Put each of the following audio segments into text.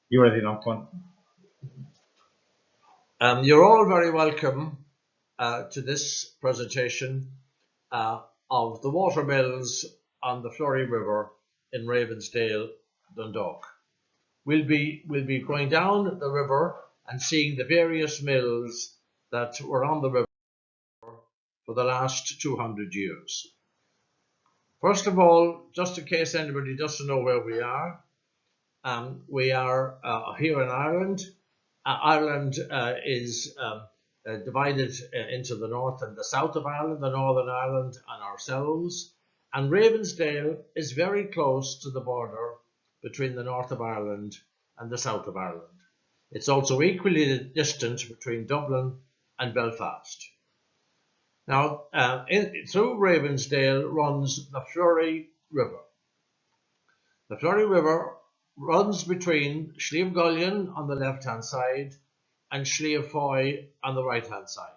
You ready, Lachlan? You're all very welcome to this presentation of the water mills on the Florey River in Ravensdale, Dundalk. We'll be going down the river and seeing the various mills that were on the river for the last 200 years. First of all, just in case anybody doesn't know where we are here in Ireland. Ireland is divided into the north and the south of Ireland, the Northern Ireland and ourselves. And Ravensdale is very close to the border between the north of Ireland and the south of Ireland. It's also equally distant between Dublin and Belfast. Now, through Ravensdale runs the Flurry River. The Flurry River runs between Sliabh on the left-hand side and Sliabh on the right-hand side.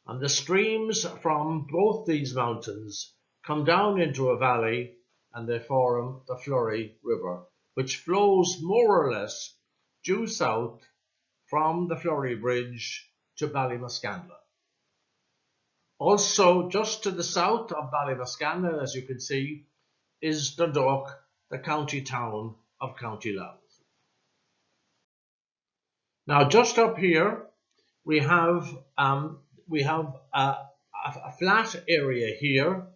And the streams from both these mountains come down into a valley and they form the Flurry River, which flows more or less due south from the Fleury Bridge to Ballymascanlon. Also, just to the south of Ballymascanlon, as you can see, is Dundalk, the county town of County Louth. Now, just up here, we have a flat area here.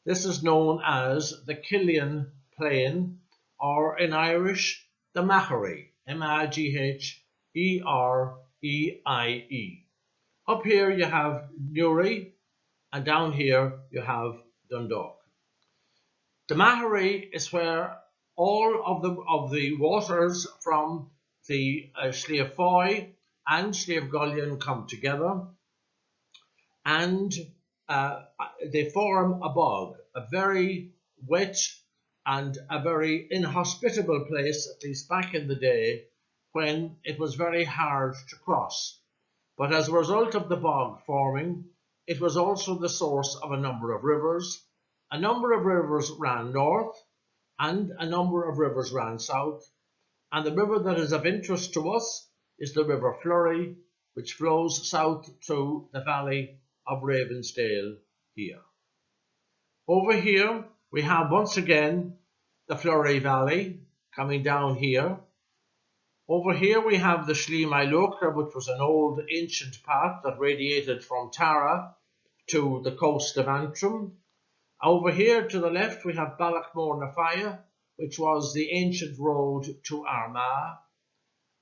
This is known as the Killian Plain, or in Irish, the Magherie, Maghereie. Up here you have Newry, and down here you have Dundalk. The Magherie is where all of the waters from the Sliabh and Sliabh come together, and they form a bog, a very wet and a very inhospitable place, at least back in the day, when it was very hard to cross. But as a result of the bog forming, it was also the source of a number of rivers. A number of rivers ran north and a number of rivers ran south. And the river that is of interest to us is the River Flurry, which flows south through the valley of Ravensdale here. Over here, we have once again the Flurry Valley coming down here. Over here we have the Sliabh Mailucha, which was an old ancient path that radiated from Tara to the coast of Antrim. Over here to the left we have Ballachmore na Faya, which was the ancient road to Armagh.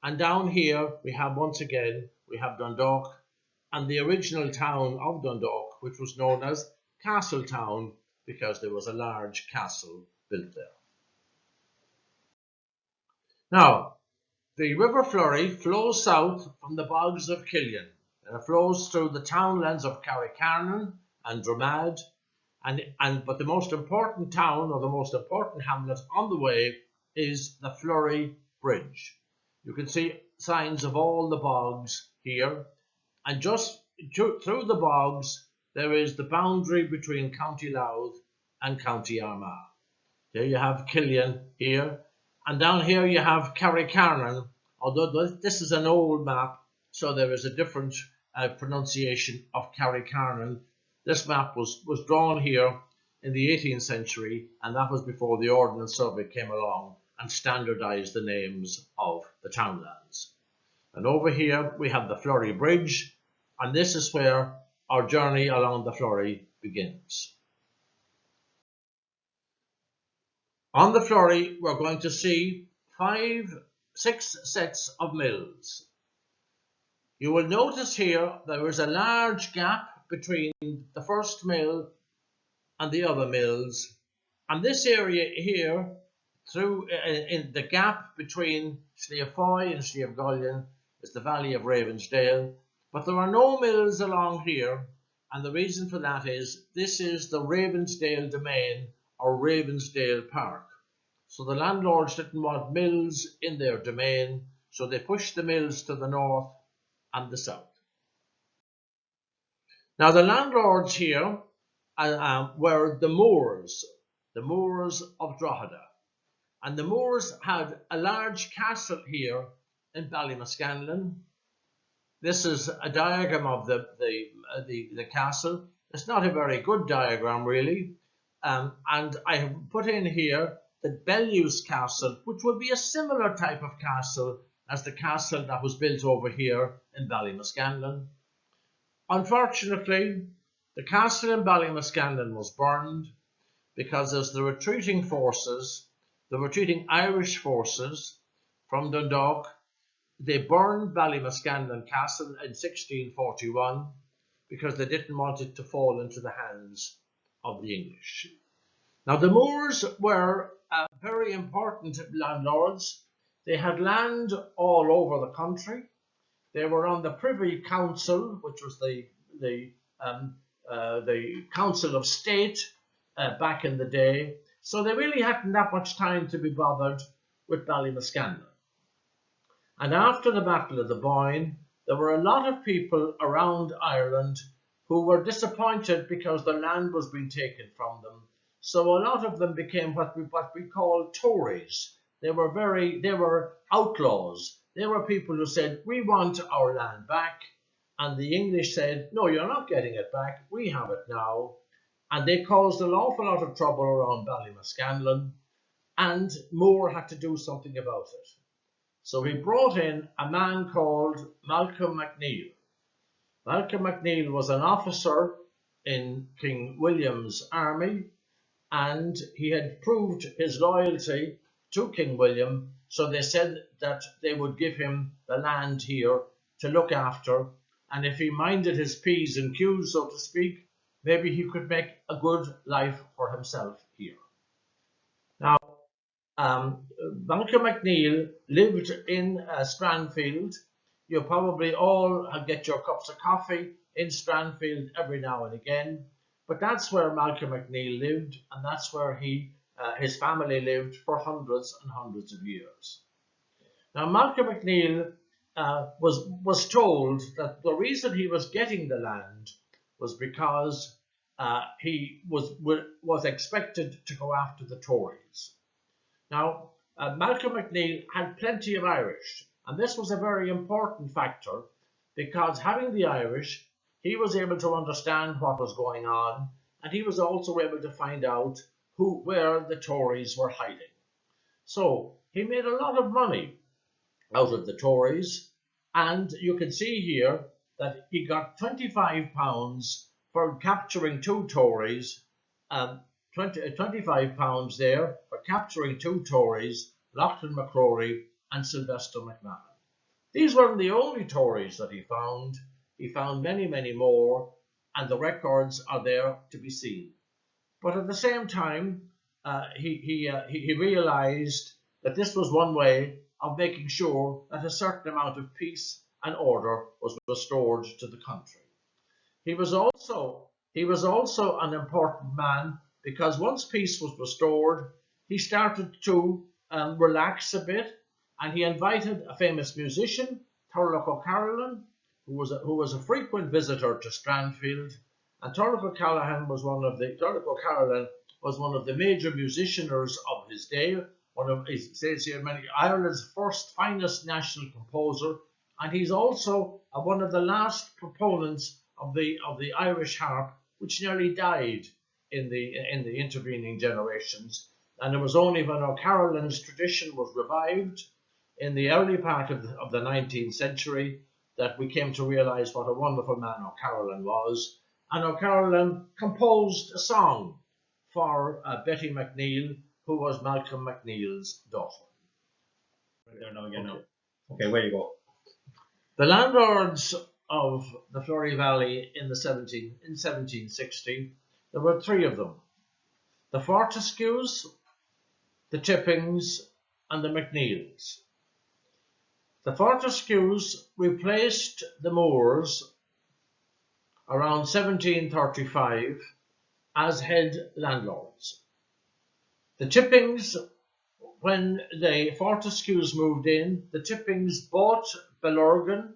And down here we have once again, we have Dundalk and the original town of Dundalk, which was known as Castletown because there was a large castle built there. Now, the River Flurry flows south from the bogs of Killian, and it flows through the townlands of Carricarnan and Dromad, but the most important town or the most important hamlet on the way is the Fleury Bridge. You can see signs of all the bogs here, and just through the bogs there is the boundary between County Louth and County Armagh. There you have Killian here, and down here you have Carricarnan, although this is an old map, so there is a different pronunciation of Carricarnan. This map was drawn here in the 18th century, and that was before the Ordnance Survey came along and standardized the names of the townlands. And over here we have the Flurry Bridge, and this is where our journey along the Flurry begins. On the Flurry, we're going to see 6 sets of mills. You will notice here there is a large gap between the first mill and the other mills, and this area here, through in the gap between Sliabh and Sliabh is the valley of Ravensdale, but there are no mills along here, and the reason for that is this is the Ravensdale domain or Ravensdale Park. So the landlords didn't want mills in their domain, so they pushed the mills to the north and the south. Now the landlords here were the Moors of Drogheda, And the Moors had a large castle here in Ballymascanlon. This is a diagram of the castle. It's not a very good diagram, really. And I have put in here the Bellews Castle, which would be a similar type of castle as the castle that was built over here in Ballymascanlon. Unfortunately, the castle in Ballymascanlon was burned because as the retreating Irish forces from Dundalk, they burned Ballymascanlon Castle in 1641 because they didn't want it to fall into the hands of the English. Now, the Moors were very important landlords. They had land all over the country. They were on the Privy Council, which was the Council of State back in the day. So they really hadn't that much time to be bothered with Ballymascanlon. And after the Battle of the Boyne, there were a lot of people around Ireland who were disappointed because their land was being taken from them. So a lot of them became what we call Tories. They were outlaws. They were people who said, we want our land back. And the English said, no, you're not getting it back. We have it now. And they caused an awful lot of trouble around Ballymascanlon. And Moore had to do something about it. So he brought in a man called Malcolm MacNeill. Malcolm MacNeill was an officer in King William's army, and he had proved his loyalty to King William, so they said that they would give him the land here to look after, and if he minded his P's and Q's, so to speak, maybe he could make a good life for himself here. Now, Malcolm MacNeill lived in Stranfield. You probably all get your cups of coffee in Stranfield every now and again, but that's where Malcolm MacNeill lived, and that's where his family lived for hundreds and hundreds of years. Now, Malcolm MacNeill was told that the reason he was getting the land was because he was expected to go after the Tories. Now, Malcolm MacNeill had plenty of Irish, and this was a very important factor because having the Irish, he was able to understand what was going on, and he was also able to find out where the Tories were hiding. So he made a lot of money out of the Tories, and you can see here that he got £25 for capturing two Tories, £25 there for capturing two Tories, Lachlan McCrory and Sylvester McMahon. These weren't the only Tories that he found. He found many, many more, and the records are there to be seen. But at the same time, he realized that this was one way of making sure that a certain amount of peace and order was restored to the country. He was also an important man because once peace was restored, he started to relax a bit, and he invited a famous musician, Turlough O'Carolan, who was a frequent visitor to Stranfield, and Turlough O'Carolan was one of the major musicianers of his day. He says here, Ireland's first finest national composer, and he's also one of the last proponents of the Irish harp, which nearly died in the intervening generations. And it was only when O'Carolan's tradition was revived in the early part of the 19th century that we came to realize what a wonderful man O'Carolan was. And O'Carolan composed a song for Betty MacNeill, who was Malcolm MacNeill's daughter. Right there now again. Okay, where you go? The landlords of the Flurry Valley in 1760, there were three of them: the Fortescues, the Tippings, and the MacNeills. The Fortescues replaced the Moors around 1735 as head landlords. The Tippings, when the Fortescues moved in, the Tippings bought Bellorgan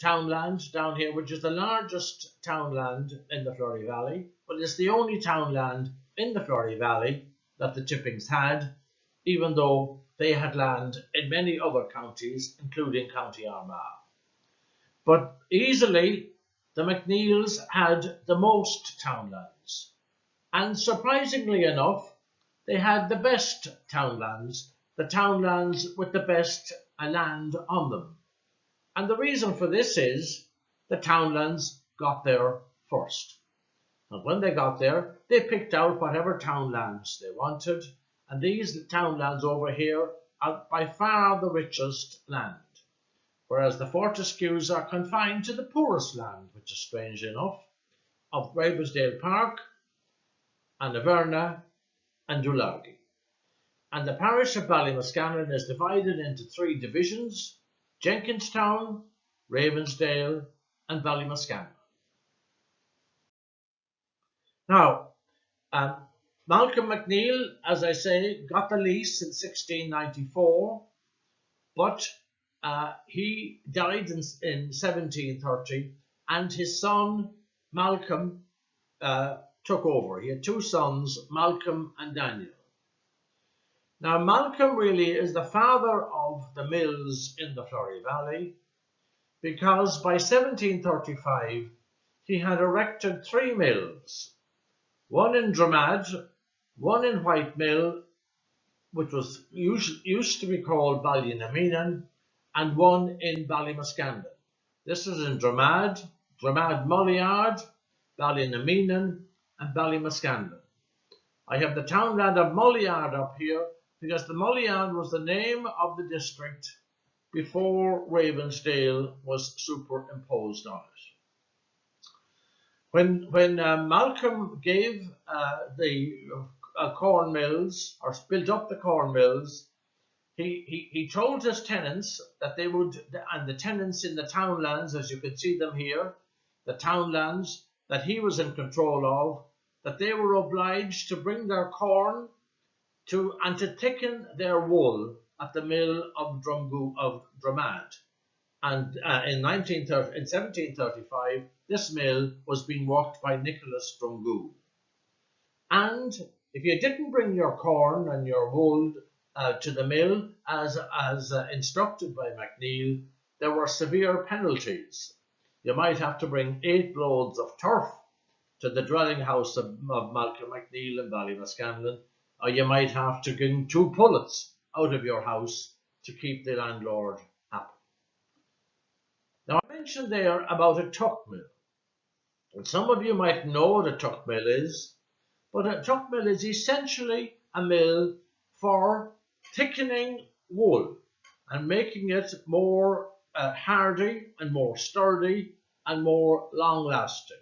townland down here, which is the largest townland in the Flurry Valley, but it's the only townland in the Flurry Valley that the Tippings had. even though they had land in many other counties, including County Armagh. But easily, the McNeils had the most townlands. And surprisingly enough, they had the best townlands, the townlands with the best land on them. And the reason for this is the townlands got there first. And when they got there, they picked out whatever townlands they wanted. And these townlands over here are by far the richest land. Whereas the Fortescues are confined to the poorest land, which is strange enough, of Ravensdale Park and Verna and Doolargy. And the parish of Ballymascannon is divided into 3 divisions: Jenkinstown, Ravensdale and Ballymascannon. Now, Malcolm McNeil, as I say, got the lease in 1694, but he died in 1730, and his son Malcolm took over. He had 2 sons, Malcolm and Daniel. Now, Malcolm really is the father of the mills in the Flurry Valley, because by 1735 he had erected 3 mills, one in Dramad, one in White Mill, which was used to be called Ballynameenan, and one in Ballymascannon. This is in Dramad, Mullyard, Ballynameenan and Ballymascannon. I have the townland of Mullyard up here because the Mullyard was the name of the district before Ravensdale was superimposed on it. When Malcolm gave the corn mills, or built up the corn mills, he told his tenants that they would, and the tenants in the townlands, as you can see them here, the townlands that he was in control of, that they were obliged to bring their corn and to thicken their wool at the mill of Dramad. And in 1735, this mill was being worked by Nicholas Drumgoole. And if you didn't bring your corn and your wool to the mill as instructed by McNeil, there were severe penalties. You might have to bring 8 loads of turf to the dwelling house of Malcolm McNeil in Ballymascannon, or you might have to bring 2 pullets out of your house to keep the landlord happy. Now, I mentioned there about a tuck mill. And some of you might know what a tuck mill is, but a tuck mill is essentially a mill for thickening wool and making it more hardy and more sturdy and more long-lasting.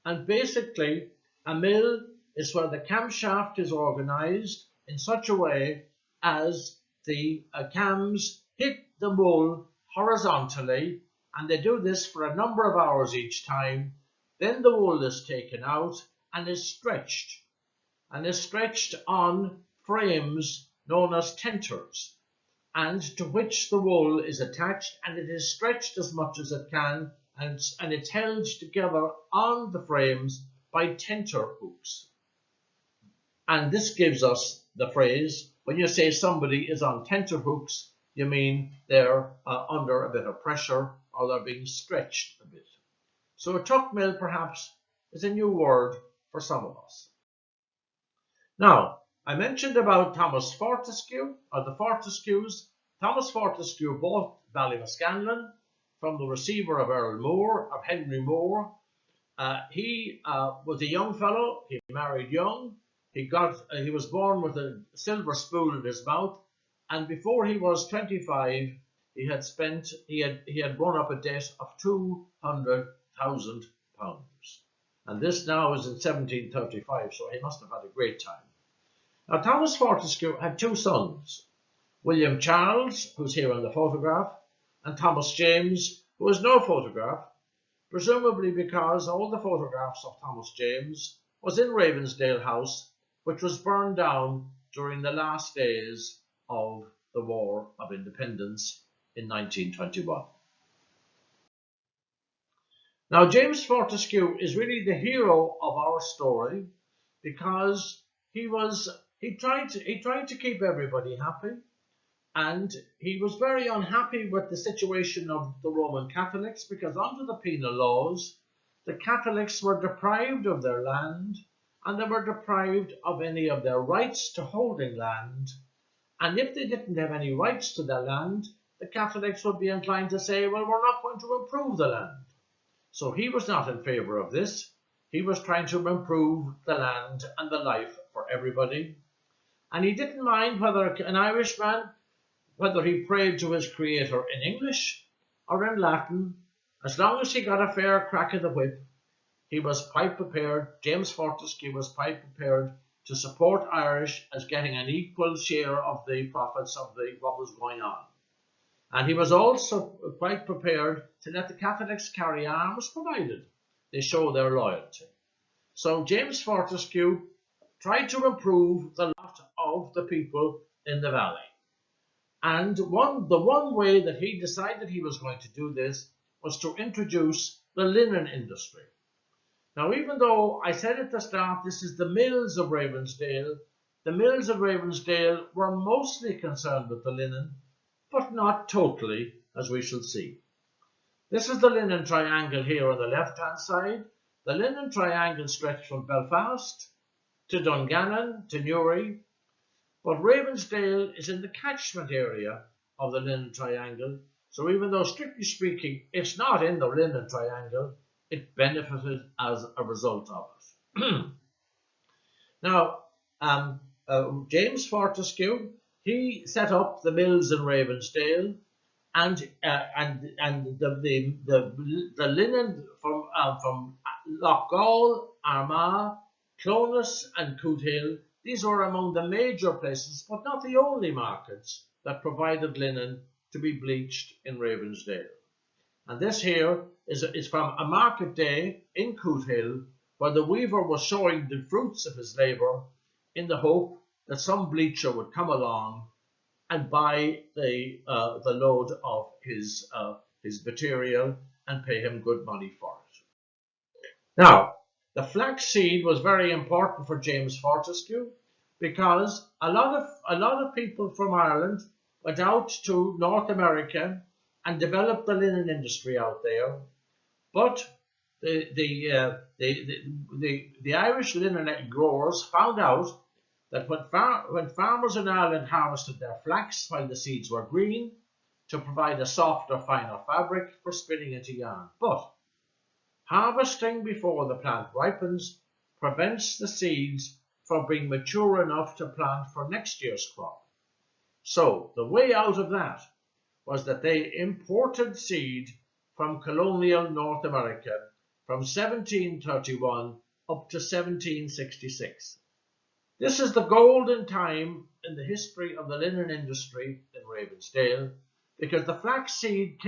And basically, a mill is where the camshaft is organized in such a way as the cams hit the wool horizontally, and they do this for a number of hours each time. Then the wool is taken out and is stretched on frames known as tenters, and to which the wool is attached, and it is stretched as much as it can, and it's held together on the frames by tenter hooks. And this gives us the phrase, when you say somebody is on tenter hooks, you mean they're under a bit of pressure or they're being stretched a bit. So a tuck mill perhaps is a new word for some of us. Now, I mentioned about Thomas Fortescue, or the Fortescues. Thomas Fortescue bought Ballymascannon from the receiver of of Henry Moore. He was a young fellow. He married young. He was born with a silver spoon in his mouth, and before he was 25, he had run up a debt of £200,000, and this now is in 1735. So he must have had a great time. Now, Thomas Fortescue had 2 sons, William Charles, who's here in the photograph, and Thomas James, who is no photograph, presumably because all the photographs of Thomas James was in Ravensdale House, which was burned down during the last days of the War of Independence in 1921. Now, James Fortescue is really the hero of our story because he was he tried to keep everybody happy, and he was very unhappy with the situation of the Roman Catholics, because under the penal laws, the Catholics were deprived of their land, and they were deprived of any of their rights to holding land. And if they didn't have any rights to their land, the Catholics would be inclined to say, well, we're not going to improve the land. So he was not in favour of this. He was trying to improve the land and the life for everybody. And he didn't mind whether an Irishman, whether he prayed to his creator in English or in Latin, as long as he got a fair crack of the whip, he was quite prepared. James Fortescue was quite prepared to support Irish as getting an equal share of the profits of what was going on. And he was also quite prepared to let the Catholics carry arms, provided they show their loyalty. So James Fortescue tried to improve the lot of the people in the valley. And the one way that he decided he was going to do this was to introduce the linen industry. Now, even though I said at the start this is the mills of Ravensdale, the mills of Ravensdale were mostly concerned with the linen, but not totally, as we shall see. This is the linen triangle here on the left-hand side. The linen triangle stretched from Belfast to Dungannon to Newry, but Ravensdale is in the catchment area of the linen triangle, so even though strictly speaking it's not in the linen triangle, it benefited as a result of it. Now, James Fortescue, he set up the mills in Ravensdale, and the linen from Loughgall, Armagh, Clonus, and Cootehill, these were among the major places, but not the only markets that provided linen to be bleached in Ravensdale. And this here is from a market day in Cootehill, where the weaver was showing the fruits of his labour in the hope that some bleacher would come along and buy the load of his material and pay him good money for it. Now, the flax seed was very important for James Fortescue, because a lot of people from Ireland went out to North America and developed the linen industry out there. But the Irish linen growers found out that when farmers in Ireland harvested their flax while the seeds were green, to provide a softer, finer fabric for spinning into yarn. But harvesting before the plant ripens prevents the seeds from being mature enough to plant for next year's crop. So the way out of that was that they imported seed from colonial North America from 1731 up to 1766. This is the golden time in the history of the linen industry in Ravensdale, because the flax seed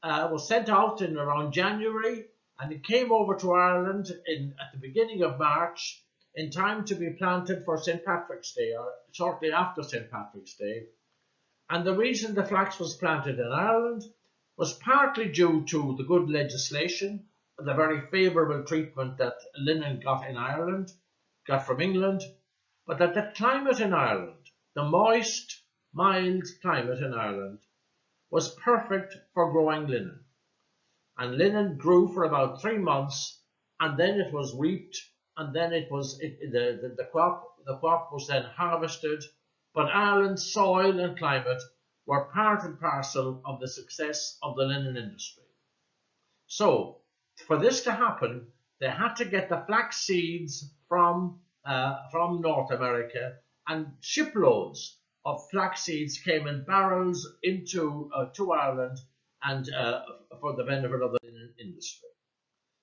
was sent out in around January, and it came over to Ireland at the beginning of March, in time to be planted for St. Patrick's Day, or shortly after St. Patrick's Day. And the reason the flax was planted in Ireland was partly due to the good legislation, the very favourable treatment that linen got in Ireland, got from England, but that the climate in Ireland, the moist, mild climate in Ireland, was perfect for growing linen. And linen grew for about 3 months, and then it was reaped, and then the crop was then harvested. But Ireland's soil and climate were part and parcel of the success of the linen industry. So, for this to happen, they had to get the flax seeds from North America, and shiploads of flax seeds came in barrels to Ireland, and for the benefit of the linen industry.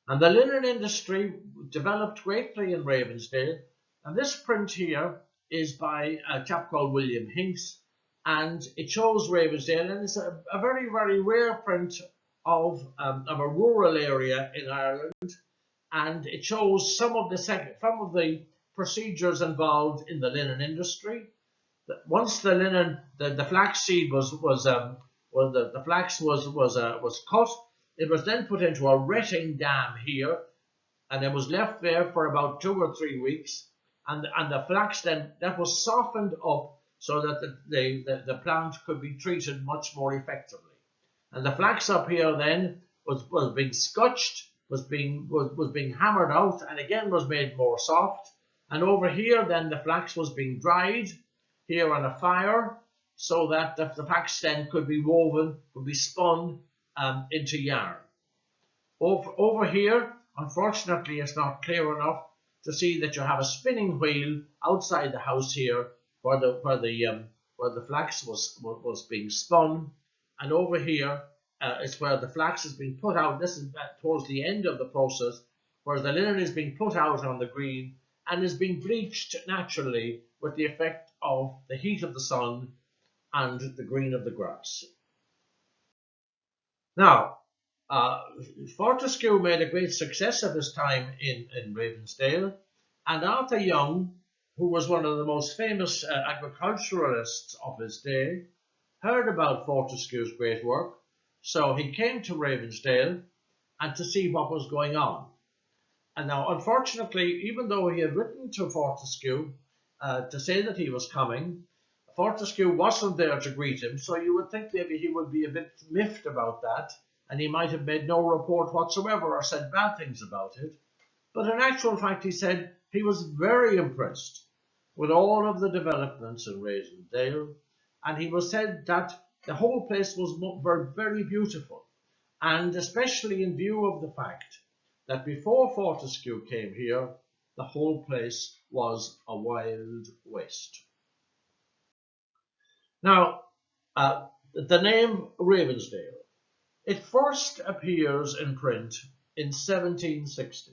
And the linen industry developed greatly in Ravensdale, and this print here is by a chap called William Hinks, and it shows Ravensdale, and it's a very, very rare print of a rural area in Ireland, and it shows some of the procedures involved in the linen industry. Once the flax seed was cut, it was then put into a retting dam here, and it was left there for about 2 or 3 weeks, and the flax then that was softened up so that the plant could be treated much more effectively. And the flax up here then was being scotched, was being hammered out, and again was made more soft. And over here then the flax was being dried here on a fire, so that the flax then could be woven, could be spun into yarn. Over here, unfortunately, it's not clear enough to see that you have a spinning wheel outside the house here, where the flax was being spun, and over here is where the flax is being put out. This is towards the end of the process, where the linen is being put out on the green and is being bleached naturally with the effect of the heat of the sun and the green of the grass. Now, Fortescue made a great success of his time in Ravensdale, and Arthur Young, who was one of the most famous agriculturalists of his day, heard about Fortescue's great work, so he came to Ravensdale and to see what was going on. And now, unfortunately, even though he had written to Fortescue to say that he was coming, Fortescue wasn't there to greet him, so you would think maybe he would be a bit miffed about that, and he might have made no report whatsoever or said bad things about it. But in actual fact, he said he was very impressed with all of the developments in Ravensdale, and he was said that the whole place was very beautiful, and especially in view of the fact that before Fortescue came here, the whole place was a wild waste. Now, the name Ravensdale, it first appears in print in 1760,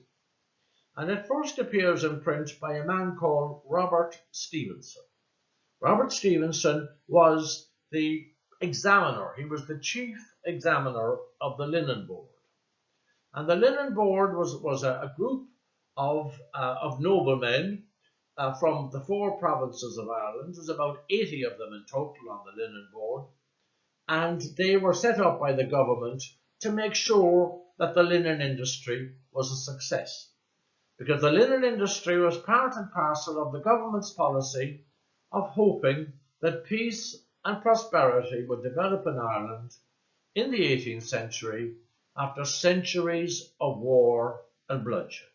and it first appears in print by a man called Robert Stevenson. Robert Stevenson was the examiner. He was the chief examiner of the Linen Board. And the Linen Board was a group of noblemen from the 4 provinces of Ireland. There's about 80 of them in total on the Linen Board. And they were set up by the government to make sure that the linen industry was a success. Because the linen industry was part and parcel of the government's policy of hoping that peace and prosperity would develop in Ireland in the 18th century after centuries of war and bloodshed.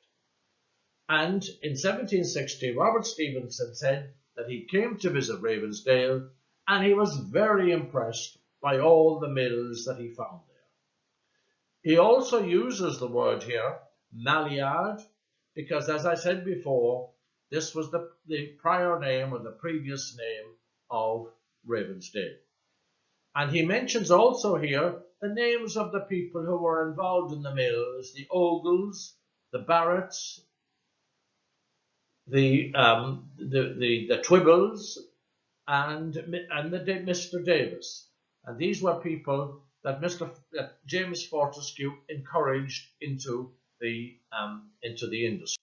And in 1760, Robert Stevenson said that he came to visit Ravensdale and he was very impressed by all the mills that he found there. He also uses the word here, Maillard, because as I said before, this was the prior name or the previous name of Ravensdale. And he mentions also here the names of the people who were involved in the mills, the Ogles, the Barretts, the Twibbles, and Mr. Davis. And these were people that James Fortescue encouraged into the industry.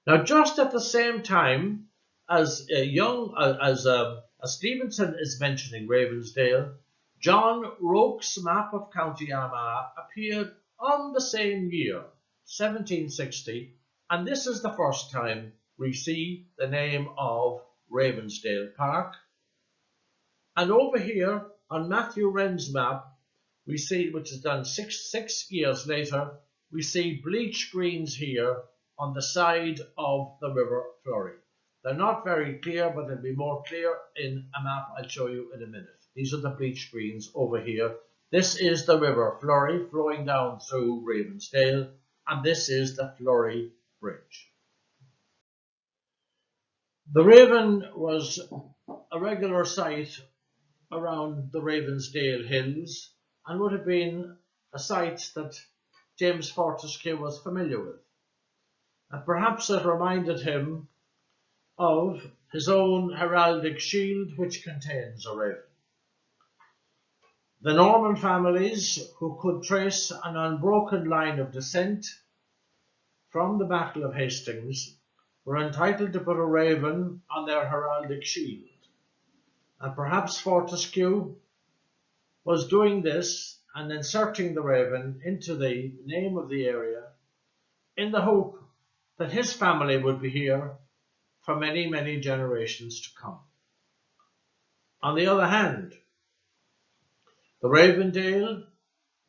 Now, just at the same time as Stevenson is mentioning Ravensdale, John Roke's map of County Armagh appeared on the same year, 1760, and this is the first time we see the name of Ravensdale Park. And over here on Matthew Wren's map, we see, which is done six years later, we see bleach greens here on the side of the River Flurry. They're not very clear, but they'll be more clear in a map I'll show you in a minute. These are the bleach greens over here. This is the River Flurry flowing down through Ravensdale, and this is the Fleury Bridge. The Raven was a regular sight around the Ravensdale Hills and would have been a site that James Fortescue was familiar with. And perhaps it reminded him of his own heraldic shield, which contains a raven. The Norman families, who could trace an unbroken line of descent from the Battle of Hastings, were entitled to put a raven on their heraldic shield. And perhaps Fortescue was doing this and inserting the raven into the name of the area in the hope that his family would be here for many, many generations to come. On the other hand, the Ravensdale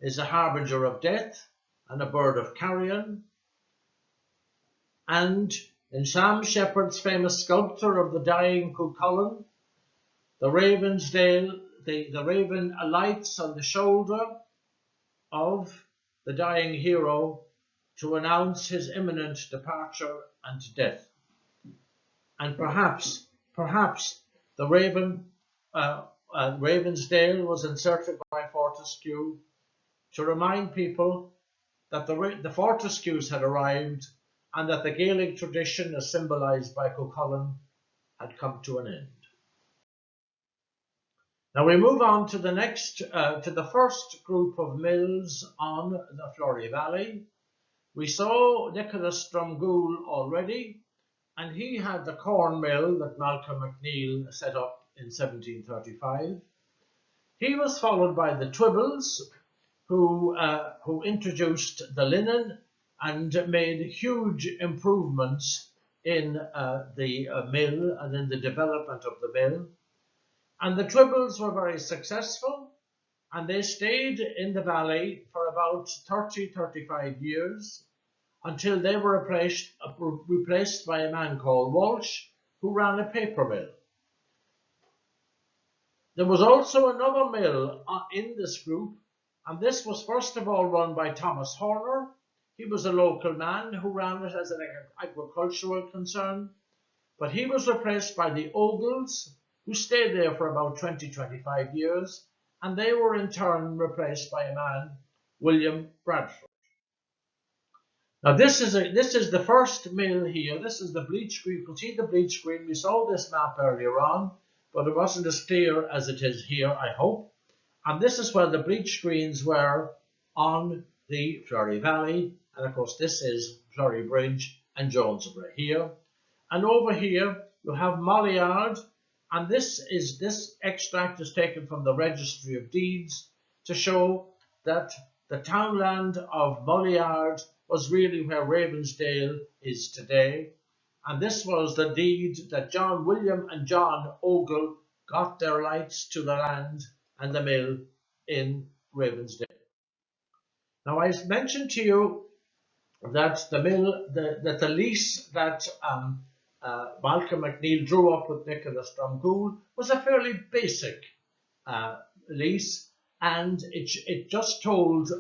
is a harbinger of death and a bird of carrion. And in Sam Sheppard's famous sculpture of the dying Cuchulainn, the Ravensdale, the raven alights on the shoulder of the dying hero to announce his imminent departure and death. And perhaps the Ravensdale was inserted by Fortescue to remind people that the Fortescues had arrived and that the Gaelic tradition, as symbolised by Cuchulainn, had come to an end. Now we move on to the next, to the first group of mills on the Florey Valley. We saw Nicholas Drumgoole already, and he had the corn mill that Malcolm MacNeill set up in 1735. He was followed by the Twibbles, who introduced the linen and made huge improvements in the mill and in the development of the mill. And the Twibbles were very successful, and they stayed in the valley for about 30-35 years until they were replaced by a man called Walsh, who ran a paper mill. There was also another mill in this group, and this was first of all run by Thomas Horner. He was a local man who ran it as an agricultural concern, but he was replaced by the Ogles, who stayed there for about 20-25 years, and they were in turn replaced by a man, William Bradford. Now this is the first mill here. This is the bleach screen. You can see the bleach screen. We saw this map earlier on, but it wasn't as clear as it is here, I hope. And this is where the bleach screens were on the Flurry Valley. And of course this is Fleury Bridge and Jonesborough here. And over here you have Mollyard. And this extract is taken from the Registry of Deeds to show that the townland of Mollyard was really where Ravensdale is today. And this was the deed that John William and John Ogle got their rights to the land and the mill in Ravensdale. Now I mentioned to you that the mill, that the lease that Malcolm MacNeill drew up with Nicholas Drumgoole was a fairly basic lease, and it just told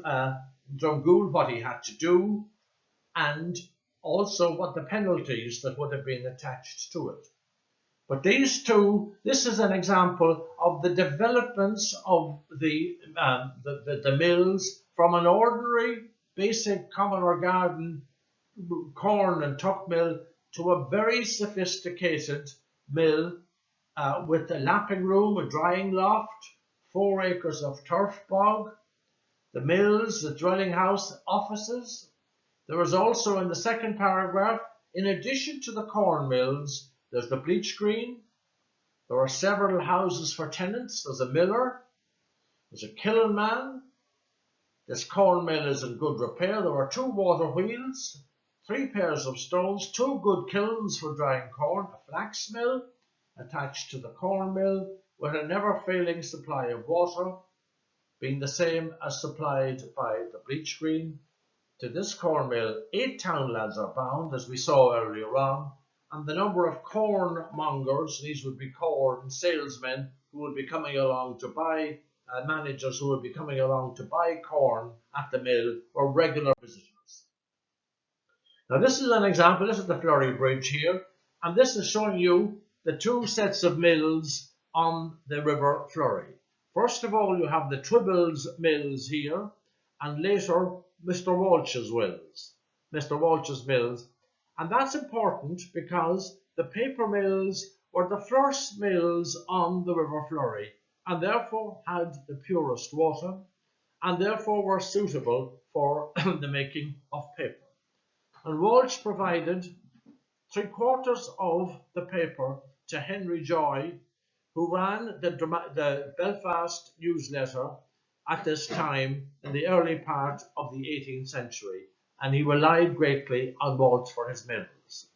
Drumgoole what he had to do and also what the penalties that would have been attached to it. But these two, this is an example of the developments of the mills from an ordinary basic common or garden corn and tuck mill to a very sophisticated mill with a lapping room, a drying loft, 4 acres of turf bog, the mills, the dwelling house, offices. There is also in the second paragraph, in addition to the corn mills, there's the bleach green. There are several houses for tenants. There's a miller. There's a kiln man. This corn mill is in good repair. There are 2 water wheels, 3 pairs of stones, 2 good kilns for drying corn, a flax mill attached to the corn mill with a never-failing supply of water, being the same as supplied by the bleach green. To this corn mill, 8 town lads are bound, as we saw earlier on, and the number of corn mongers, these would be corn salesmen who would be coming along to buy, managers who would be coming along to buy corn at the mill, were regular visitors. Now this is an example. This is the Flurry Bridge here, and this is showing you the 2 sets of mills on the River Flurry. First of all, you have the Twibbles mills here, and later Mr. Walsh's mills. And that's important because the paper mills were the first mills on the River Flurry and therefore had the purest water and therefore were suitable for the making of paper. And Walsh provided 3/4 of the paper to Henry Joy, who ran the Belfast newsletter at this time in the early part of the 18th century. and he relied greatly on malts for his mills.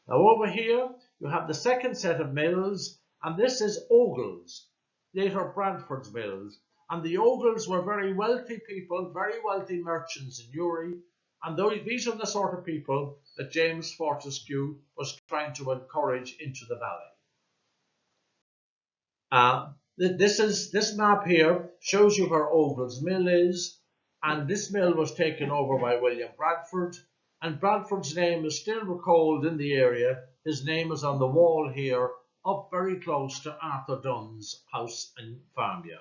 Now over here you have the second set of mills, and this is Ogle's, later Bradford's mills. And the Ogles were very wealthy people, very wealthy merchants in Newry, and these are the sort of people that James Fortescue was trying to encourage into the valley. This map here shows you where Ogle's mill is, and this mill was taken over by William Bradford, and Bradford's name is still recalled in the area. His name is on the wall here, up very close to Arthur Dunn's house and farmyard.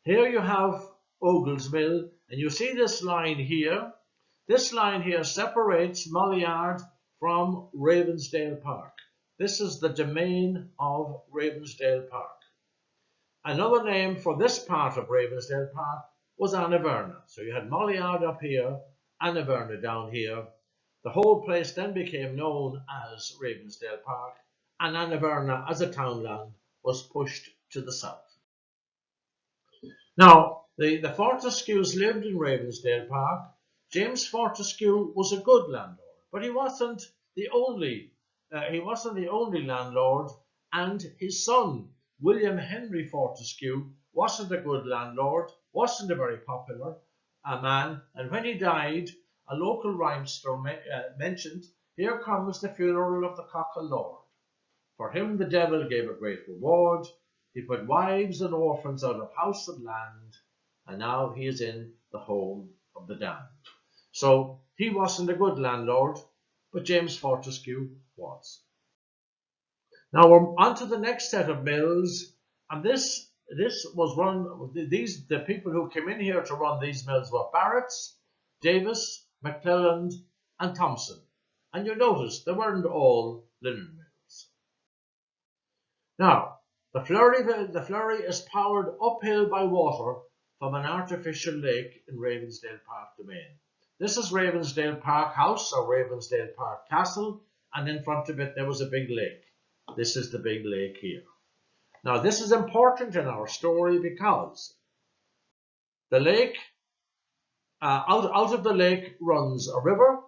Here you have Ogle's mill, and you see this line here. This line here separates Mollyard from Ravensdale Park. This is the domain of Ravensdale Park. Another name for this part of Ravensdale Park was Verna. So you had Mollyard up here, Verna down here. The whole place then became known as Ravensdale Park, and Verna as a townland was pushed to the south. Now, the Fortescues lived in Ravensdale Park. James Fortescue was a good landlord, but he wasn't the only landlord, and his son, William Henry Fortescue, wasn't a good landlord, wasn't a very popular man, and when he died, a local rhymester mentioned, "Here comes the funeral of the cockle lord. For him the devil gave a great reward. He put wives and orphans out of house and land, and now he is in the home of the damned." So he wasn't a good landlord, but James Fortescue was. Now we're on to the next set of mills, and this was run. The people who came in here to run these mills were Barrett's, Davis, McClelland, and Thompson. And you notice they weren't all linen mills. Now, the Flurry is powered uphill by water from an artificial lake in Ravensdale Park domain. This is Ravensdale Park House or Ravensdale Park Castle, and in front of it there was a big lake. This is the big lake here. Now this is important in our story because the lake, out of the lake runs a river,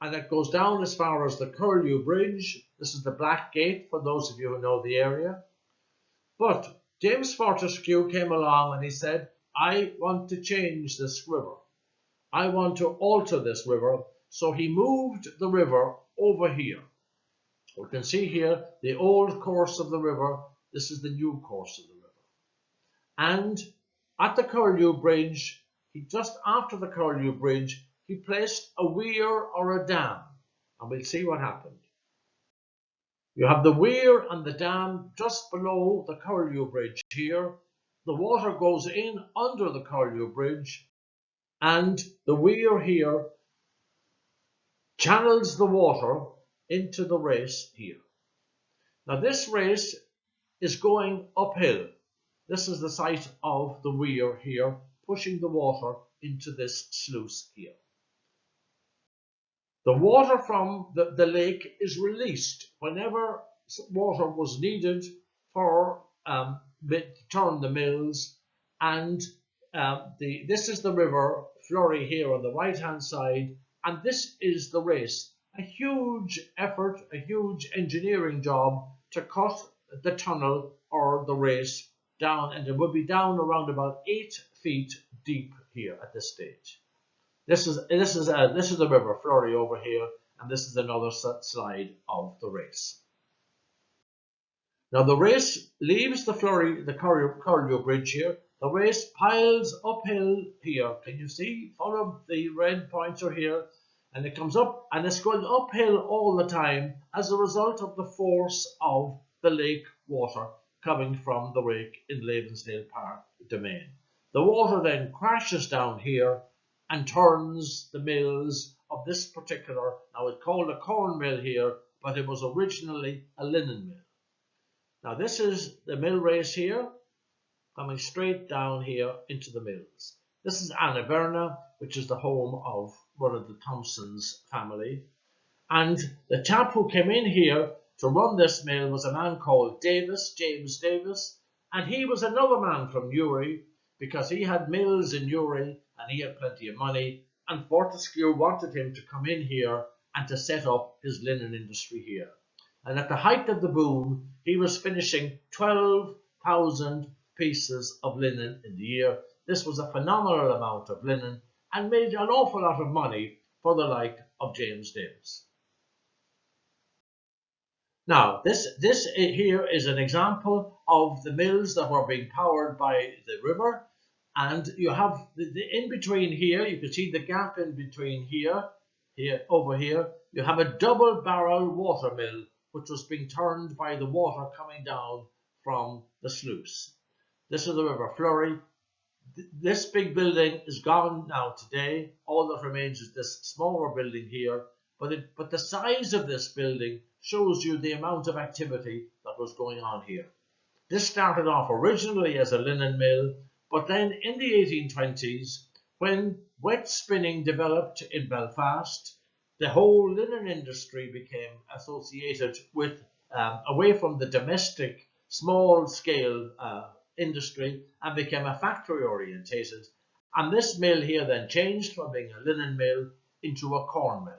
and it goes down as far as the Curlew Bridge. This is the Black Gate for those of you who know the area. But James Fortescue came along and he said, "I want to change this river. I want to alter this river." So he moved the river over here. We can see here the old course of the river. This is the new course of the river. And at the Curlew Bridge, just after the Curlew Bridge, he placed a weir or a dam. And we'll see what happened. You have the weir and the dam just below the Curlew Bridge here. The water goes in under the Curlew Bridge, and the weir here channels the water into the race here. Now this race is going uphill. This is the site of the weir here, pushing the water into this sluice here. The water from the lake is released whenever water was needed for to turn the mills, and this is the river Florey here on the right hand side, and this is the race. A huge effort, a huge engineering job to cut the tunnel or the race down, and it would be down around about 8 feet deep here at this stage. This is the river Florey over here, and this is another slide of the race. Now the race leaves the Curlew Bridge here. The race piles uphill here. Can you see? Follow the red pointer here. And it comes up, and it's going uphill all the time as a result of the force of the lake water coming from the lake in Ravensdale Park domain. The water then crashes down here and turns the mills of this particular, now it's called a corn mill here, but it was originally a linen mill. Now this is the mill race here, coming straight down here into the mills. This is Verna, which is the home of one of the Thompson's family. And the chap who came in here to run this mill was a man called Davis, James Davis, and he was another man from Newry, because he had mills in Newry and he had plenty of money, and Fortescue wanted him to come in here and to set up his linen industry here. And at the height of the boom, he was finishing 12,000 pieces of linen in the year. This was a phenomenal amount of linen and made an awful lot of money for the like of James Davis. Now, this here is an example of the mills that were being powered by the river, and you have the in between here. You can see the gap in between here, over here. You have a double barrel water mill, which was being turned by the water coming down from the sluice. This is the River Flurry. This big building is gone now today. All that remains is this smaller building here. But the size of this building shows you the amount of activity that was going on here. This started off originally as a linen mill, but then in the 1820s, when wet spinning developed in Belfast, the whole linen industry became associated with, away from the domestic small-scale industry, and became a factory orientated. And this mill here then changed from being a linen mill into a corn mill.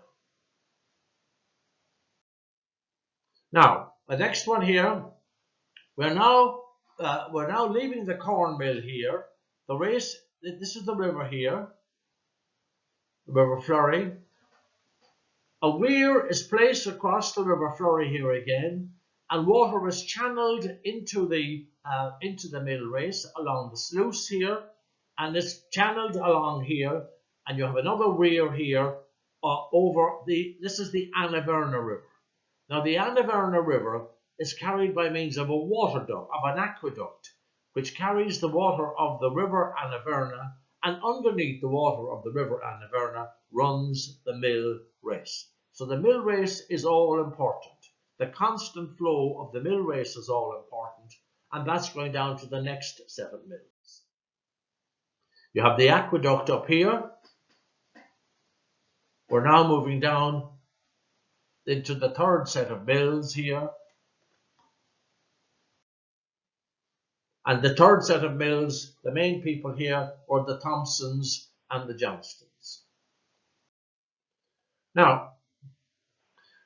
Now, the next one here, we're now leaving the corn mill here. The race, this is the river here, the River Flurry. A weir is placed across the River Flurry here again, and water is channeled into the mill race along the sluice here, and it's channeled along here, and you have another weir here this is the Verna River. Now, the Verna River is carried by means of an aqueduct, which carries the water of the River Verna, and underneath the water of the River Verna runs the mill race. So the mill race is all important. The constant flow of the mill race is all important, and that's going down to the next set of mills. You have the aqueduct up here. We're now moving down into the third set of mills here. And the third set of mills, the main people here were the Thompsons and the Johnstons. Now,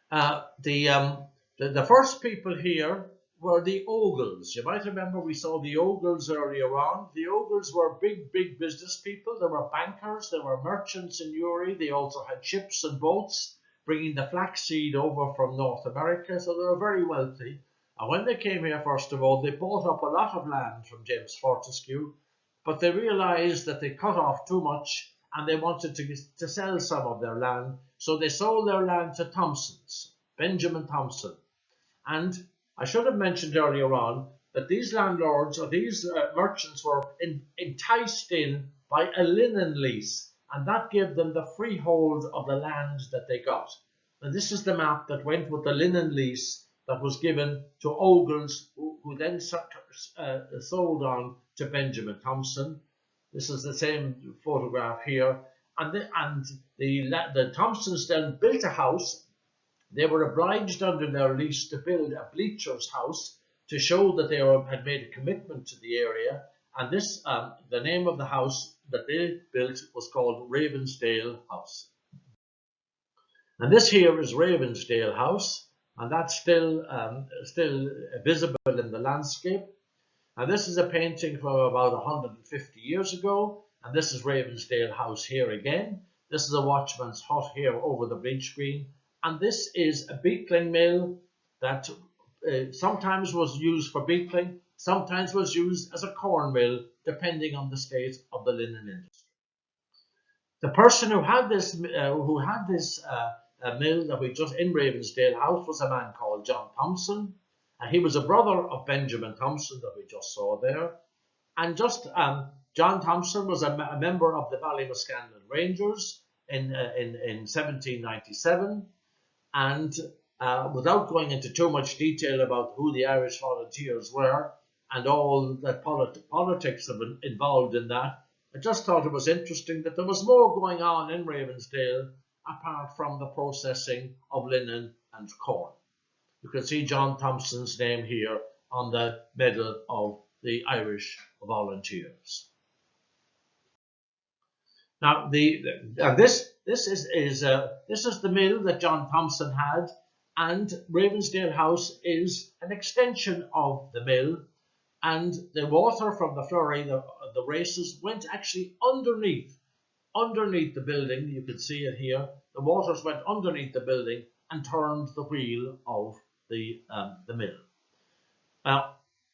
the first people here were the Ogles. You might remember we saw the Ogles earlier on. The Ogles were big business people. They were bankers, they were merchants in Uri. They also had ships and boats bringing the flaxseed over from North America, so they were very wealthy. And when they came here, first of all, they bought up a lot of land from James Fortescue, but they realized that they cut off too much and they wanted to sell some of their land, so they sold their land to Thompsons, Benjamin Thompson. And I should have mentioned earlier on that these landlords or these merchants were enticed in by a linen lease, and that gave them the freehold of the land that they got. And this is the map that went with the linen lease that was given to Ogles, who then sold on to Benjamin Thompson. This is the same photograph here. And the Thompsons then built a house. They were obliged under their lease to build a bleacher's house to show that they had made a commitment to the area. And this, the name of the house that they built was called Ravensdale House. And this here is Ravensdale House, and that's still visible in the landscape. And this is a painting from about 150 years ago, and this is Ravensdale House here again. This is a watchman's hut here over the bleach screen, and this is a beetling mill that sometimes was used for beetling, sometimes was used as a corn mill, depending on the state of the linen industry. The person who had this mill that we just in Ravensdale House was a man called John Thompson, and he was a brother of Benjamin Thompson that we just saw there. And John Thompson was a member of the Ballymascanlon Rangers in 1797, and without going into too much detail about who the Irish Volunteers were and all the politics involved in that, I just thought it was interesting that there was more going on in Ravensdale apart from the processing of linen and corn. You can see John Thompson's name here on the medal of the Irish Volunteers. Now this is the mill that John Thompson had, and Ravensdale House is an extension of the mill, and the water from the Flurry, the races, went actually underneath the building. You can see it here. The waters went underneath the building and turned the wheel of the mill.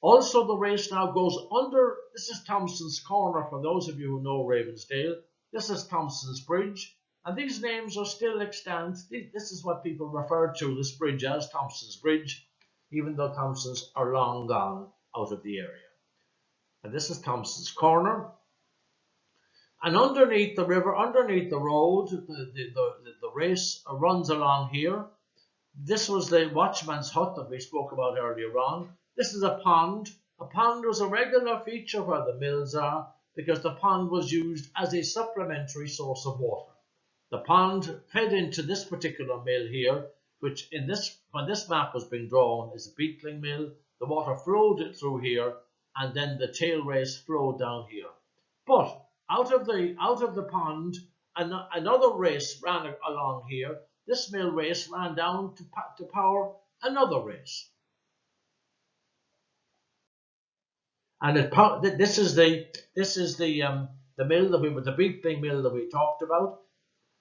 Also, the race now goes under. This is Thompson's Corner for those of you who know Ravensdale. This is Thompson's Bridge, and these names are still extant. This is what people refer to this bridge as, Thompson's Bridge, even though Thompsons are long gone out of the area. And this is Thompson's Corner. And underneath the river, underneath the road, the race runs along here. This was the watchman's hut that we spoke about earlier on. This is a pond. A pond was a regular feature where the mills are because the pond was used as a supplementary source of water. The pond fed into this particular mill here, which when this map was being drawn is a Beetling Mill. The water flowed through here, and then the tail race flowed down here. But out of the pond, another race ran along here. This mill race ran down to power another race. And this is the mill the Beetling Mill that we talked about.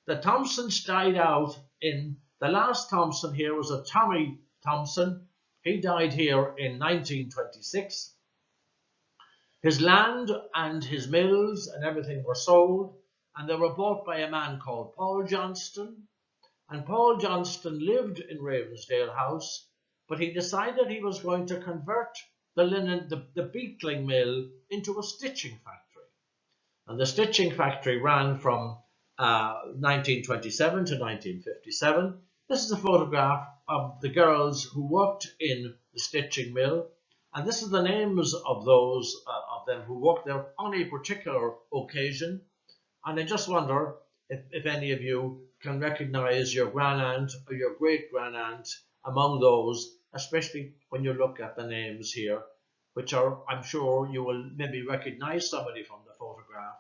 The Thompsons died out in the last Thompson here was a Tommy Thompson. He died here in 1926. His land and his mills and everything were sold, and they were bought by a man called Paul Johnston. And Paul Johnston lived in Ravensdale House, but he decided he was going to convert the Beetling Mill into a stitching factory. And the stitching factory ran from 1927 to 1957. This is a photograph of the girls who worked in the stitching mill, and this is the names of those of them who worked there on a particular occasion. And I just wonder if any of you can recognize your grandaunt or your great-grandaunt among those, especially when you look at the names here, which are, I'm sure you will maybe recognize somebody from the photograph,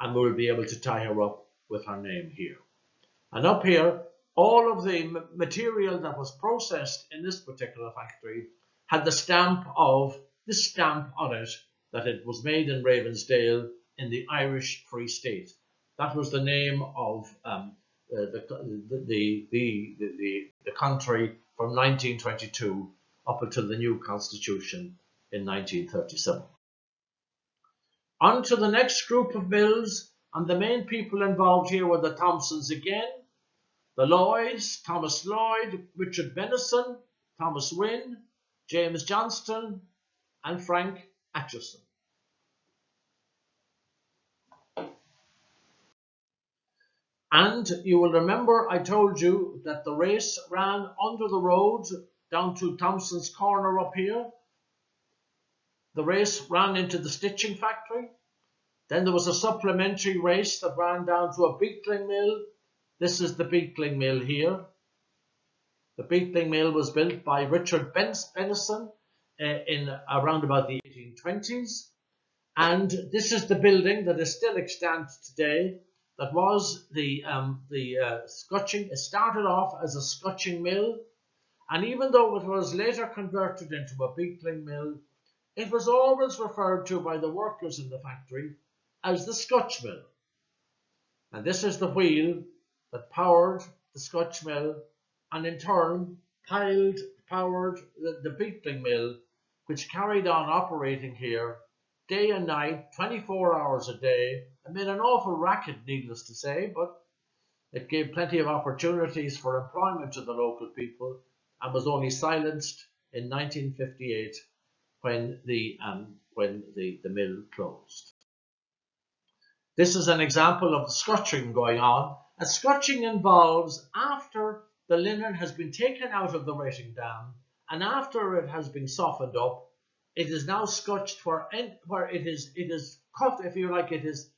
and we'll be able to tie her up with her name here. And up here, all of the material that was processed in this particular factory had this stamp on it that it was made in Ravensdale in the Irish Free State. That was the name of the country from 1922 up until the new constitution in 1937. On to the next group of mills, and the main people involved here were the Thompsons again, the Lloyds, Thomas Lloyd, Richard Benison, Thomas Wynne, James Johnston, and Frank Atchison. And you will remember I told you that the race ran under the road down to Thompson's Corner up here. The race ran into the stitching factory. Then there was a supplementary race that ran down to a Beetling Mill. This is the Beetling Mill here. The Beetling Mill was built by Richard Benison in around about the 1820s. And this is the building that is still extant today. That was the scutching. It started off as a scutching mill, and even though it was later converted into a Beetling Mill, it was always referred to by the workers in the factory as the Scotch Mill. And this is the wheel that powered the Scotch Mill, and in turn powered the Beetling Mill, which carried on operating here day and night, 24 hours a day. It made an awful racket, needless to say, but it gave plenty of opportunities for employment to the local people, and was only silenced in 1958 when the mill closed. This is an example of the scotching going on. And scotching involves after the linen has been taken out of the retting dam and after it has been softened up, it is now scotched where it is cut, if you like, it is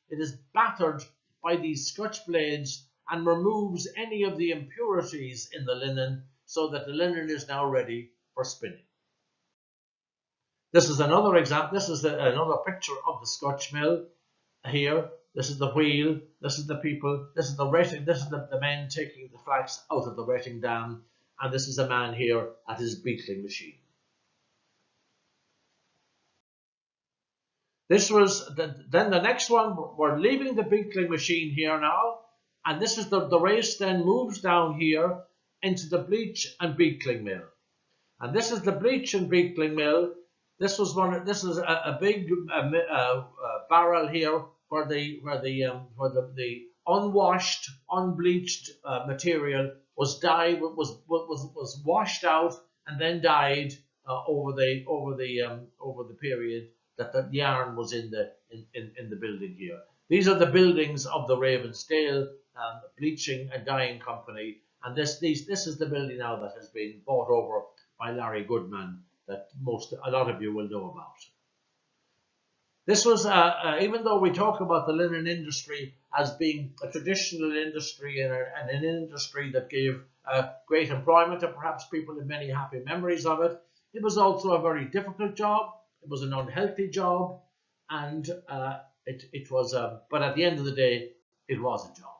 battered by these scotch blades and removes any of the impurities in the linen so that the linen is now ready for spinning. This is another example. This is another picture of the Scotch mill here. this is the wheel, this is the people, this is the retting, this is the men taking the flax out of the retting dam, and this is a man here at his beetling machine. This was then the next one. We're leaving the beetling machine here now, and this is the race then moves down here into the bleach and beetling mill, and this is the bleach and beetling mill. This was one. This is a big barrel here where the unwashed, unbleached material was dyed, was washed out and then dyed over the period that the yarn was in the building here. These are the buildings of the Ravensdale bleaching and dyeing company, and this is the building now that has been bought over by Larry Goodman, that a lot of you will know about. This was, even though we talk about the linen industry as being a traditional industry and an industry that gave great employment and perhaps people have many happy memories of it, it was also a very difficult job. It was an unhealthy job, and it was, but at the end of the day, it was a job.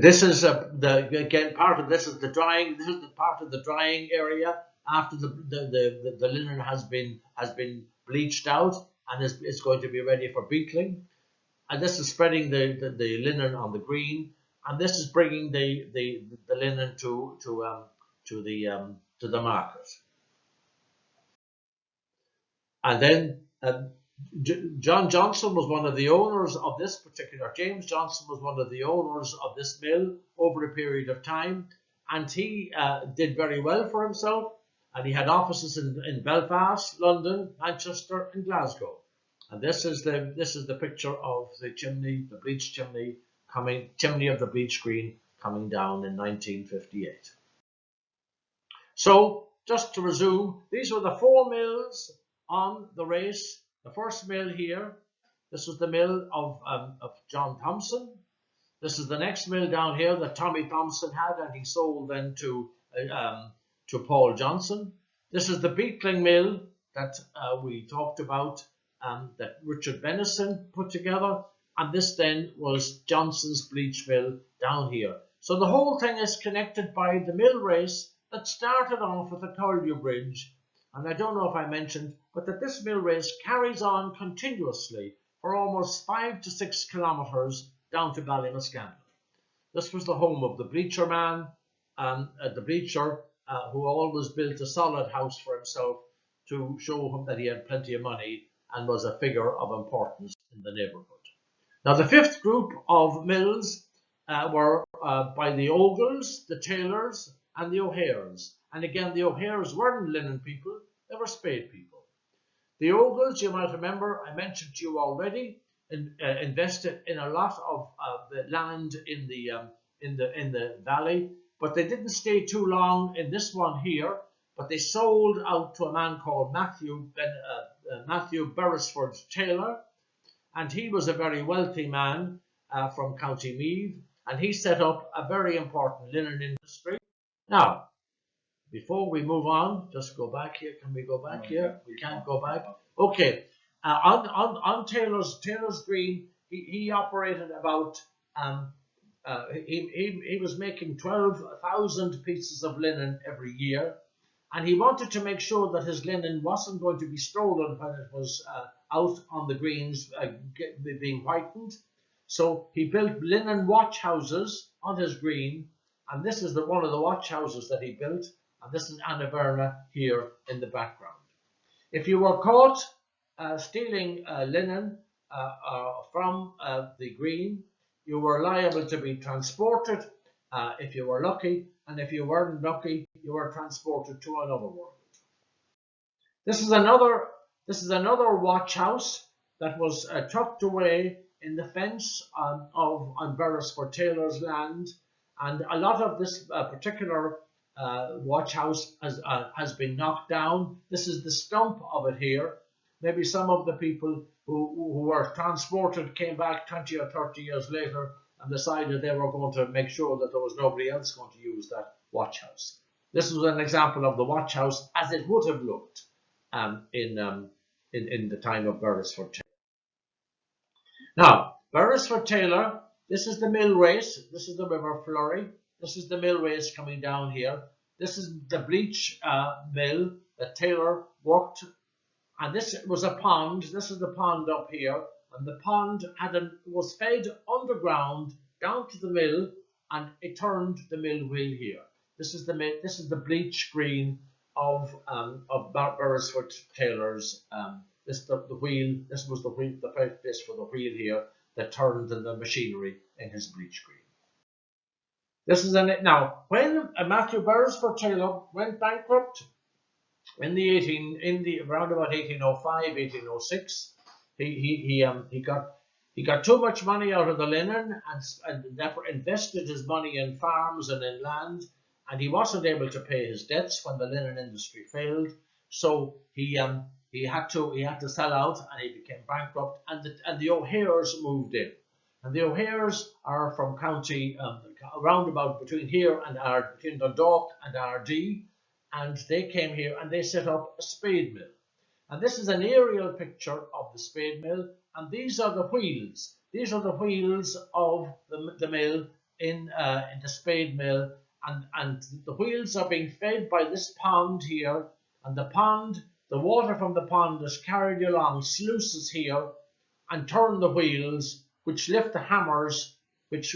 This is again part of this is the drying. This is the part of the drying area after the linen has been bleached out and is going to be ready for beetling. And this is spreading the linen on the green, and this is bringing the linen to the market. And then John Johnson was one of the owners of this particular. James Johnson was one of the owners of this mill over a period of time, and he did very well for himself. And he had offices in Belfast, London, Manchester, and Glasgow. And this is the picture of the chimney, the bleach chimney chimney of the bleach screen coming down in 1958. So just to resume, these were the 4 mills on the race. The first mill here, this was the mill of John Thompson. This is the next mill down here that Tommy Thompson had, and he sold then to Paul Johnson. This is the Beetling Mill that we talked about, that Richard Benison put together, and this then was Johnson's bleach mill down here. So the whole thing is connected by the mill race that started off with the Fleury Bridge. And I don't know if I mentioned, but that this mill race carries on continuously for almost 5 to 6 kilometres down to Ballymascandle. This was the home of the bleacher man, the bleacher who always built a solid house for himself to show him that he had plenty of money and was a figure of importance in the neighbourhood. Now the 5th group of mills were by the Ogles, the Taylors and the O'Hares. And again, the O'Hares weren't linen people, they were spade people. The Ogles, you might remember, I mentioned to you already, invested in a lot of the land in the valley, but they didn't stay too long in this one here, but they sold out to a man called Matthew Beresford Taylor, and he was a very wealthy man from County Meath, and he set up a very important linen industry. Now, before we move on, just go back here. Can we go back here? We can't go back. Okay. On Taylor's Green, he operated about. He was making 12,000 pieces of linen every year, and he wanted to make sure that his linen wasn't going to be stolen when it was out on the greens being whitened. So he built linen watch houses on his green, and this is one of the watch houses that he built. And this is Verna here in the background. If you were caught stealing linen from the green, you were liable to be transported if you were lucky, and if you weren't lucky, you were transported to another world. This is another watch house that was tucked away in the fence on Beresford Taylor's land, and a lot of this particular watch house has been knocked down. This is the stump of it here. Maybe some of the people who were transported came back 20 or 30 years later and decided they were going to make sure that there was nobody else going to use that watch house. This was an example of the watch house as it would have looked in the time of Beresford Taylor. Now, Beresford Taylor, this is the mill race. This is the River Flurry. This is the mill race coming down here. This is the bleach mill that Taylor worked, and this was a pond. This is the pond up here, and the pond was fed underground down to the mill, and it turned the mill wheel here. This is the bleach green of Beresford Taylor's. The wheel. This was the wheel, the place for the wheel here that turned the machinery in his bleach green. This is now when Matthew Beresford Taylor went bankrupt in around about 1805, 1806, he got too much money out of the linen and therefore invested his money in farms and in land, and he wasn't able to pay his debts when the linen industry failed. So he had to sell out, and he became bankrupt, and the O'Hares moved in. And the O'Hares are from county around about between here and between Dundalk and Ardee, and they came here and they set up a spade mill. And this is an aerial picture of the spade mill, and these are the wheels. These are the wheels of the mill in the spade mill, and the wheels are being fed by this pond here, and the water from the pond is carried along sluices here and turn the wheels, which lift the hammers, which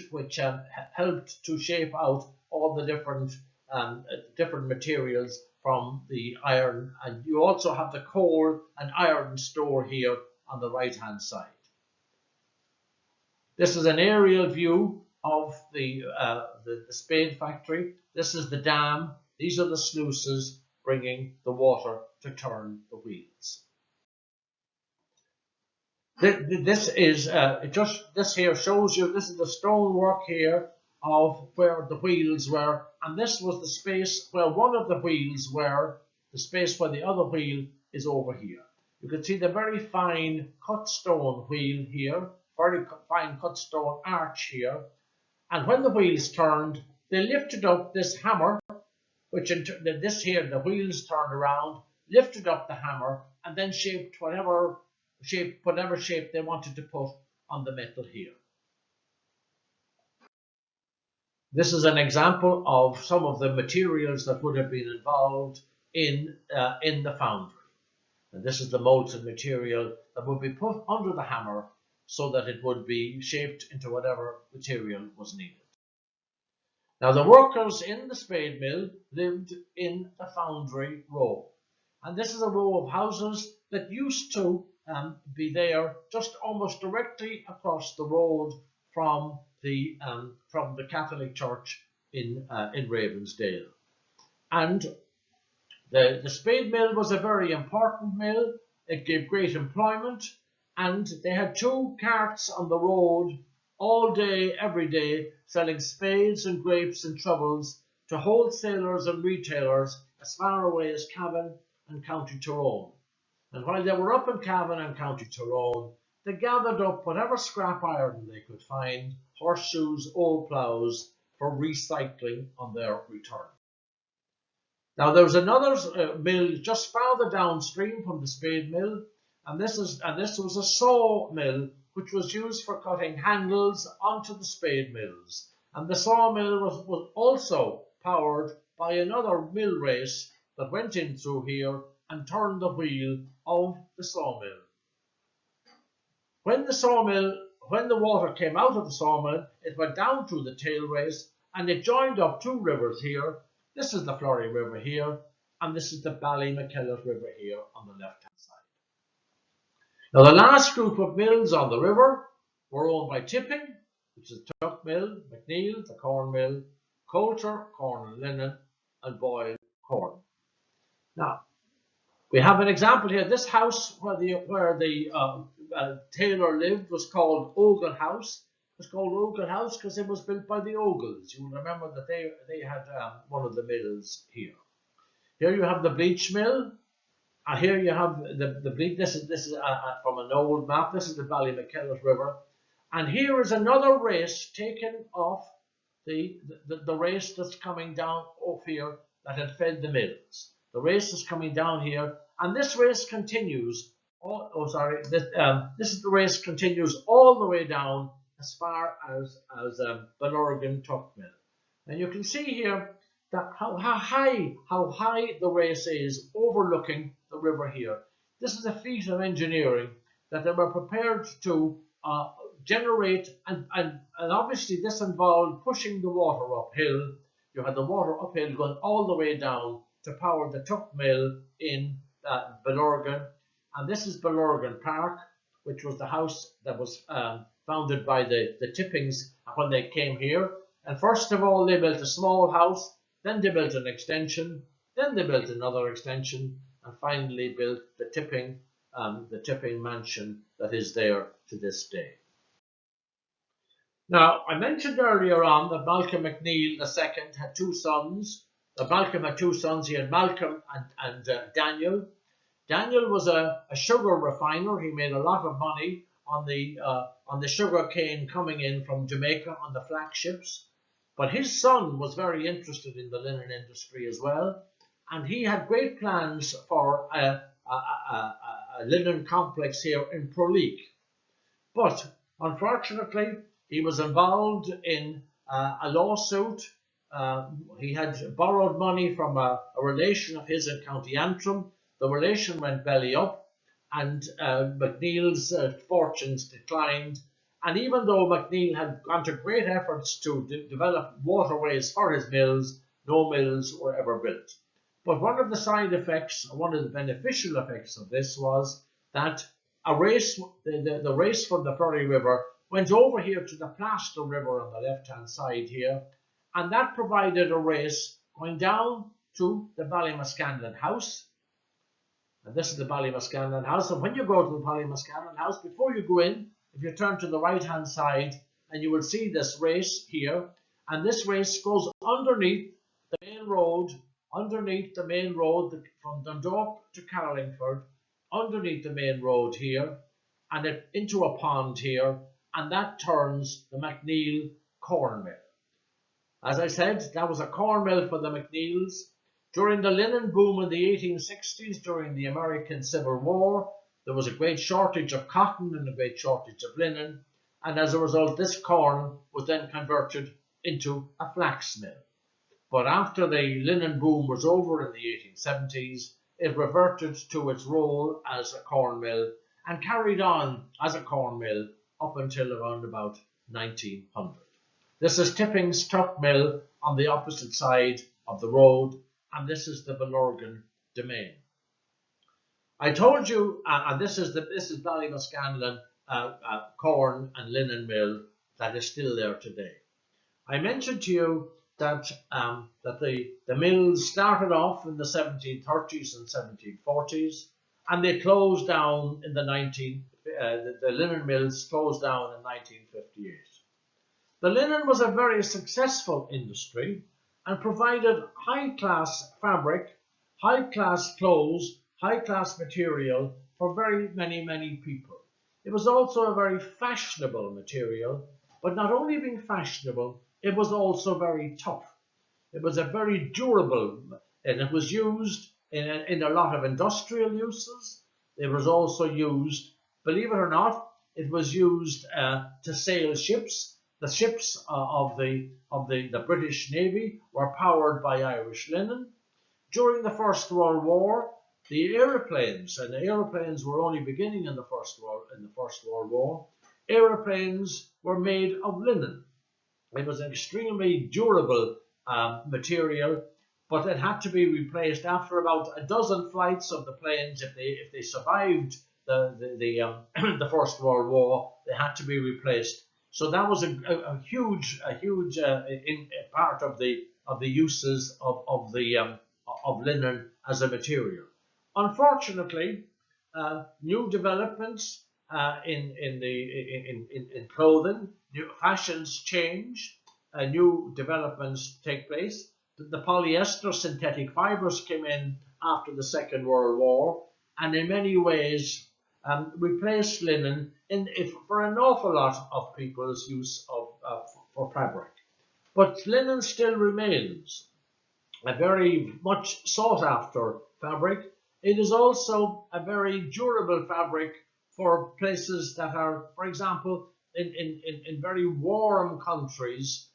helped to shape out all the different materials from the iron. And you also have the coal and iron store here on the right hand side. This is an aerial view of the spade factory. This is the dam. These are the sluices bringing the water to turn the wheels. This here shows you, this is the stonework here of where the wheels were, and this was the space where one of the wheels were. The space where the other wheel is over here. You can see the very fine cut stone wheel here, very fine cut stone arch here, and when the wheels turned, they lifted up this hammer, which the wheels turned around, lifted up the hammer, and then shaped whatever shape they wanted to put on the metal here. This is an example of some of the materials that would have been involved in the foundry. And this is the molten material that would be put under the hammer so that it would be shaped into whatever material was needed. Now the workers in the spade mill lived in the Foundry Row. And this is a row of houses that used to be there just almost directly across the road from the Catholic Church in Ravensdale. And the spade mill was a very important mill. It gave great employment, and they had 2 carts on the road all day, every day, selling spades and grapes and shovels to wholesalers and retailers as far away as Cavan and County Tyrone. And while they were up in Cavan and County Tyrone, they gathered up whatever scrap iron they could find, horseshoes, old ploughs, for recycling on their return. Now there was another mill just farther downstream from the spade mill, and this was a saw mill which was used for cutting handles onto the spade mills. And the sawmill was also powered by another mill race that went in through here and turned the wheel of the sawmill. When the water came out of the sawmill, it went down through the tail race and it joined up 2 rivers here. This is the Florey River here, and this is the Ballymackellar River here on the left-hand side. Now the last group of mills on the river were owned by Tipping, which is Tuck Mill, McNeil, the corn mill, Coulter, corn and linen, and Boyle, corn. Now, we have an example here. This house where the tailor lived was called Ogle House. It was called Ogle House because it was built by the Ogles. You will remember that they had one of the mills here. Here you have the bleach mill. Here you have the bleach. This is from an old map. This is the Ballymackellar River. And here is another race taken off the race that's coming down off here that had fed the mills. The race is coming down here, and this race continues This is the race continues all the way down as far as Bellorgan Tuck Mill, and you can see here that how high the race is, overlooking the river here. This is a feat of engineering that they were prepared to generate, and obviously this involved pushing the water uphill. You had the water uphill going all the way down to power the Tuck Mill in Bellorgan. And this is Bellorgan Park, which was the house that was founded by the Tippings when they came here. And first of all, they built a small house, then they built an extension, then they built another extension, and finally built the Tipping mansion that is there to this day. Now, I mentioned earlier on that Malcolm McNeill II had two sons. Malcolm had two sons. He had Malcolm and Daniel. Daniel was a sugar refiner. He made a lot of money on the sugar cane coming in from Jamaica on the flax ships. But his son was very interested in the linen industry as well, and he had great plans for a linen complex here in Proleek. But unfortunately, he was involved in a lawsuit. He had borrowed money from a relation of his in County Antrim. The relation went belly up, and McNeill's fortunes declined. And even though McNeill had gone to great efforts to develop waterways for his mills, no mills were ever built. But one of the side effects, one of the beneficial effects of this was that the race from the Flurry River went over here to the Plaster River on the left-hand side here, and that provided a race going down to the Ballymascanlon House. And this is the Ballymascanlon House. And when you go to the Ballymascanlon House, before you go in, if you turn to the right-hand side, and you will see this race here, and this race goes underneath the main road, from Dundalk to Carlingford, underneath the main road here, and into a pond here, and that turns the McNeill corn mill. As I said, that was a corn mill for the McNeills. During the linen boom in the 1860s, during the American Civil War, there was a great shortage of cotton and a great shortage of linen, and as a result, this corn was then converted into a flax mill. But after the linen boom was over in the 1870s, it reverted to its role as a corn mill and carried on as a corn mill up until around about 1900. This is Tipping's Tuck Mill on the opposite side of the road, and this is the Bellorgan domain. I told you, and this is Ballymascanlon corn and linen mill that is still there today. I mentioned to you that the mills started off in the 1730s and 1740s, and they closed down in the linen mills closed down in 1958. The linen was a very successful industry and provided high-class fabric, high-class clothes, high-class material for very many people. It was also a very fashionable material, but not only being fashionable, it was also very tough. It was a very durable, and it was used in a lot of industrial uses. It was also used, believe it or not, it was used to sail ships. The ships of the British Navy were powered by Irish linen. During the First World War, the aeroplanes, and the aeroplanes were only beginning in the First World War, aeroplanes were made of linen. It was an extremely durable material, but it had to be replaced after about a dozen flights of the planes. If they survived the First World War, they had to be replaced. So that was a huge part of the uses of linen as a material. Unfortunately, new developments in clothing, new fashions change, new developments take place. The polyester synthetic fibers came in after the Second World War, and in many ways replaced linen for an awful lot of people's use for fabric. But linen still remains a very much sought after fabric, It is also a very durable fabric for places that are, for example, in very warm countries.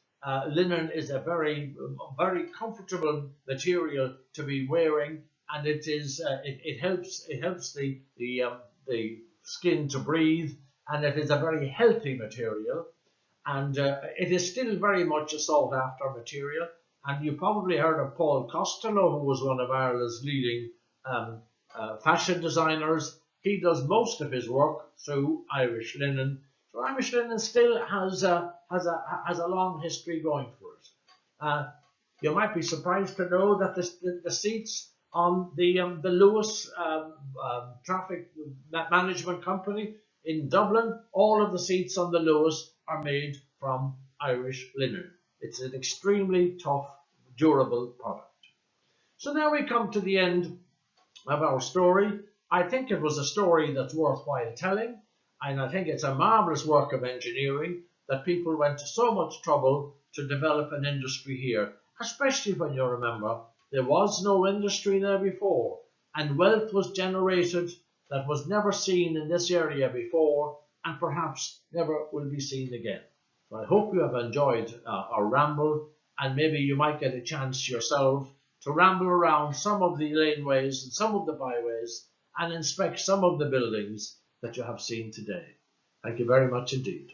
Linen is a very comfortable material to be wearing, and it helps the skin to breathe, and it is a very healthy material, and it is still very much a sought after material. And you probably heard of Paul Costello, who was one of Ireland's leading um, fashion designers. He does most of his work through Irish linen. So Irish linen still has a long history going for it. You might be surprised to know that the seats on the Lewis traffic management company in Dublin, all of the seats on the Lewis are made from Irish linen. It's an extremely tough, durable product. So now we come to the end of our story. I think it was a story that's worthwhile telling, and I think it's a marvellous work of engineering that people went to so much trouble to develop an industry here, especially when you remember there was no industry there before, and wealth was generated that was never seen in this area before, and perhaps never will be seen again. So I hope you have enjoyed our ramble, and maybe you might get a chance yourself to ramble around some of the laneways and some of the byways and inspect some of the buildings that you have seen today. Thank you very much indeed.